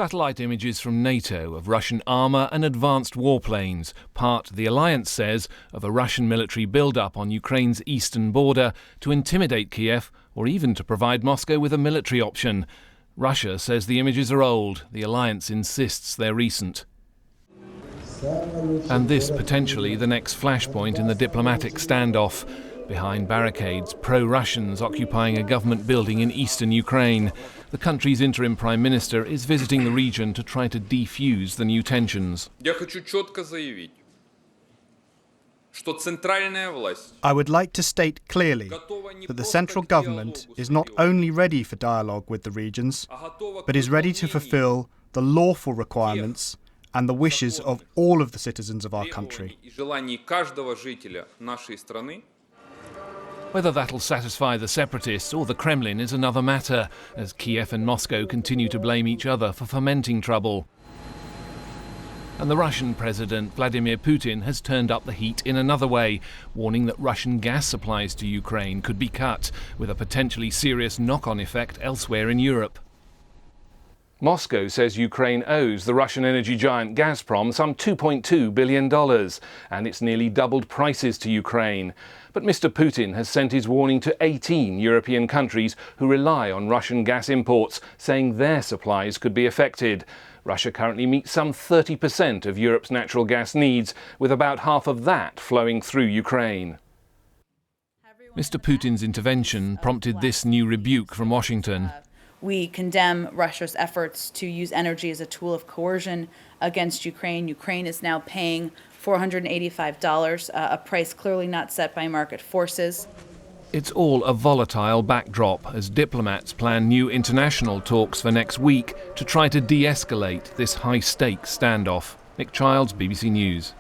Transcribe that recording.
Satellite images from NATO of Russian armour and advanced warplanes, part, the alliance says, of a Russian military build-up on Ukraine's eastern border to intimidate Kiev or even to provide Moscow with a military option. Russia says the images are old. The alliance insists they're recent. And this potentially the next flashpoint in the diplomatic standoff. Behind barricades, pro-Russians occupying a government building in eastern Ukraine. The country's interim Prime Minister is visiting the region to try to defuse the new tensions. I would like to state clearly that the central government is not only ready for dialogue with the regions, but is ready to fulfill the lawful requirements and the wishes of all of the citizens of our country. Whether that'll satisfy the separatists or the Kremlin is another matter, as Kiev and Moscow continue to blame each other for fomenting trouble. And the Russian President Vladimir Putin has turned up the heat in another way, warning that Russian gas supplies to Ukraine could be cut, with a potentially serious knock-on effect elsewhere in Europe. Moscow says Ukraine owes the Russian energy giant Gazprom some $2.2 billion, and it's nearly doubled prices to Ukraine. But Mr. Putin has sent his warning to 18 European countries who rely on Russian gas imports, saying their supplies could be affected. Russia currently meets some 30% of Europe's natural gas needs, with about half of that flowing through Ukraine. Mr. Putin's intervention prompted this new rebuke from Washington. We condemn Russia's efforts to use energy as a tool of coercion against Ukraine. Ukraine is now paying $485, a price clearly not set by market forces. It's all a volatile backdrop as diplomats plan new international talks for next week to try to de-escalate this high-stakes standoff. Nick Childs, BBC News.